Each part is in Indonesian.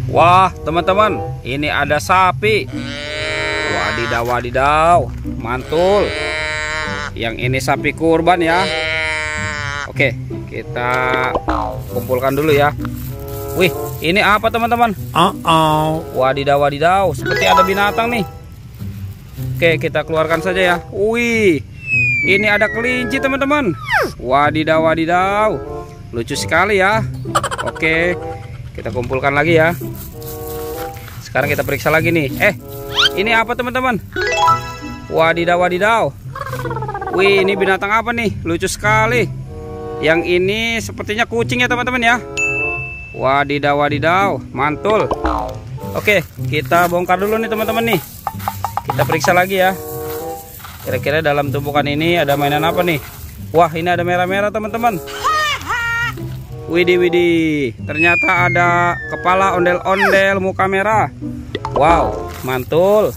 Wah, teman-teman, ini ada sapi. Wadidaw, wadidaw, mantul. Yang ini sapi kurban ya. Oke, kita kumpulkan dulu ya. Wih, ini apa teman-teman? Wadidaw, wadidaw, seperti ada binatang nih. Oke, kita keluarkan saja ya. Wih, ini ada kelinci teman-teman. Wadidaw, wadidaw, lucu sekali ya. Oke, kita kumpulkan lagi ya. Sekarang kita periksa lagi nih. Ini apa teman-teman? Wadidaw, wadidaw. Wih, ini binatang apa nih? Lucu sekali. Yang ini sepertinya kucing ya teman-teman ya. Wadidaw, wadidaw, mantul. Oke, kita bongkar dulu nih teman-teman nih. Kita periksa lagi ya. Kira-kira dalam tumpukan ini ada mainan apa nih? Wah, ini ada merah-merah teman-teman. Widih, widih, ternyata ada kepala ondel-ondel muka merah. Wow, mantul.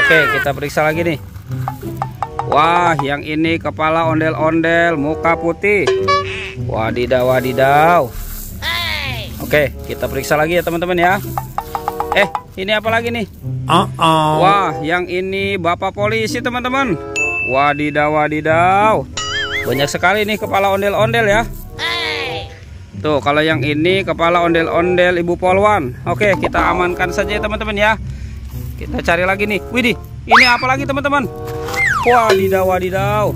Oke, kita periksa lagi nih. Wah, yang ini kepala ondel-ondel muka putih. Wadidaw, wadidaw. Oke, kita periksa lagi ya teman-teman ya. Ini apa lagi nih? Wah, yang ini bapak polisi teman-teman. Wadidaw, wadidaw, banyak sekali nih kepala ondel-ondel ya. Tuh, kalau yang ini kepala ondel-ondel ibu polwan. Oke, kita amankan saja ya teman-teman ya. Kita cari lagi nih. Widih, ini apa lagi teman-teman? Wadidaw, wadidaw,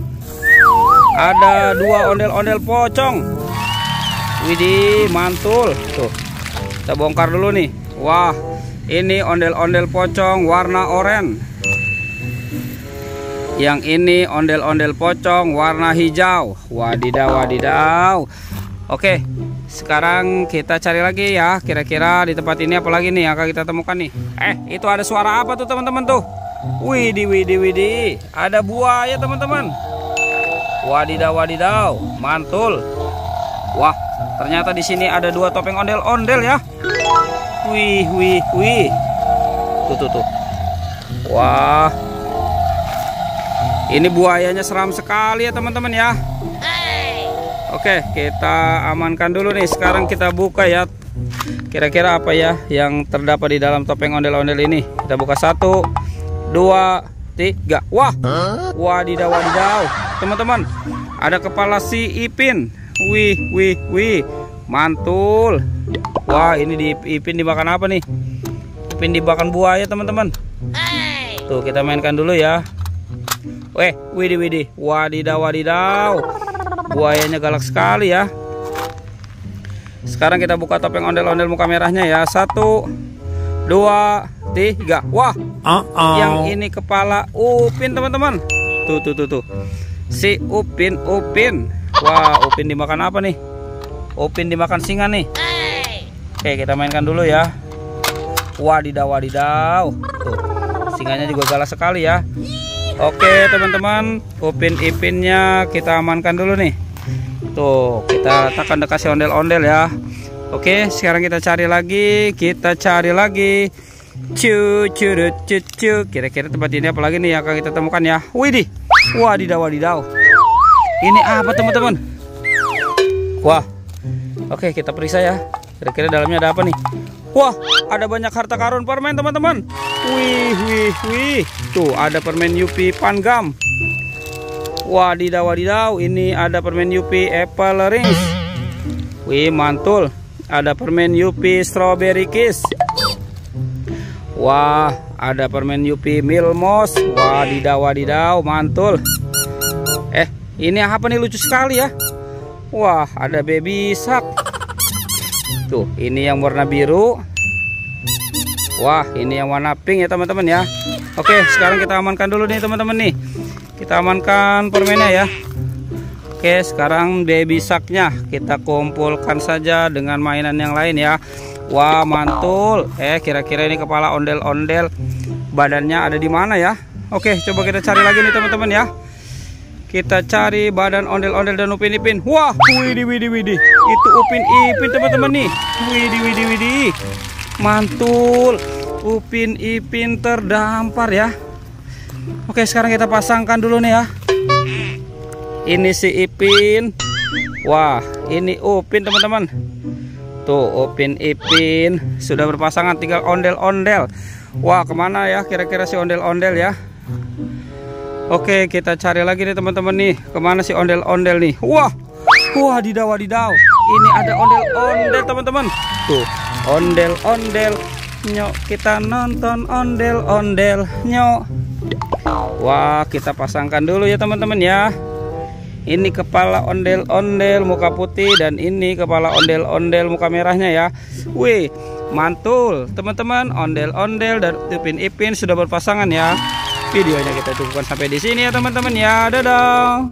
ada dua ondel-ondel pocong. Widih, mantul. Tuh, kita bongkar dulu nih. Wah, ini ondel-ondel pocong warna oranye. Yang ini ondel-ondel pocong warna hijau. Wadidaw, wadidaw. Oke, sekarang kita cari lagi ya. Kira-kira di tempat ini apa lagi nih yang akan kita temukan nih? Itu ada suara apa tuh teman-teman tuh? Widih, widih, widih, ada buaya teman-teman. Wadidaw, wadidaw, mantul. Wah, ternyata di sini ada dua topeng ondel-ondel ya. Wih, wih, wih. Tuh. Wah, ini buayanya seram sekali ya teman-teman ya. Oke, kita amankan dulu nih. Sekarang kita buka ya. Kira-kira apa ya yang terdapat di dalam topeng ondel-ondel ini? Kita buka 1, 2, 3. Wah, wadidaw, wadidaw, teman-teman, ada kepala si Ipin. Wih, wih, wih, mantul. Wah, ini di Ipin dimakan apa nih? Ipin dimakan buaya teman-teman. Tuh, kita mainkan dulu ya. Widih, widih, wadidaw, wadidaw, buayanya galak sekali ya. Sekarang kita buka topeng ondel-ondel muka merahnya ya. 1, 2, 3. Wah, yang ini kepala Upin teman-teman. Tuh. Si Upin. Wah, Upin dimakan apa nih? Upin dimakan singa nih. Oke, kita mainkan dulu ya. Wadidaw, wadidaw. Tuh, singanya juga galak sekali ya. Oke teman-teman, Upin Ipinnya kita amankan dulu nih. Tuh, kita letakkan dekat si ondel-ondel ya. Oke, sekarang kita cari lagi. Cu. Kira-kira tempat ini apa lagi nih yang akan kita temukan ya? Widih, wadidaw, wadidaw. Ini apa teman-teman? Wah, oke, kita periksa ya. Kira-kira dalamnya ada apa nih? Wah, ada banyak harta karun permen teman-teman. Wih. Tuh, ada permen Yupi Pangam. Wadidaw, wadidaw, ini ada permen Yupi Apple Rings. Wih, mantul. Ada permen Yupi Strawberry Kiss. Wah, ada permen Yupi Milmos. Wadidaw, wadidaw, mantul. Ini apa nih, lucu sekali ya. Wah, ada baby shark. Tuh, ini yang warna biru. Wah, ini yang warna pink ya teman-teman ya. Oke, sekarang kita amankan dulu nih teman-teman nih. Kita amankan permennya ya. Oke, sekarang baby sharknya kita kumpulkan saja dengan mainan yang lain ya. Wah, mantul. Kira-kira ini kepala ondel-ondel badannya ada di mana ya? Oke, coba kita cari lagi nih teman-teman ya. Kita cari badan ondel-ondel dan Upin Ipin. Wah, widih. Itu Upin Ipin teman-teman nih. Widih. Mantul. Upin Ipin terdampar ya. Oke, sekarang kita pasangkan dulu nih ya. Ini si Ipin. Wah, ini Upin teman-teman. Tuh Upin Ipin sudah berpasangan, tinggal ondel-ondel. Wah, kemana ya kira-kira si ondel-ondel ya? Oke, kita cari lagi nih teman-teman nih. Kemana si ondel-ondel nih? Wah, wadidaw. Ini ada ondel-ondel teman-teman. Tuh, ondel-ondel. Nyok, kita nonton ondel-ondel. Nyok. Wah, kita pasangkan dulu ya teman-teman ya. Ini kepala ondel-ondel muka putih, dan ini kepala ondel-ondel muka merahnya ya. Wih, mantul teman-teman. Ondel-ondel dan Upin Ipin sudah berpasangan ya. Videonya kita cukupkan sampai di sini ya teman-teman ya. Dadah.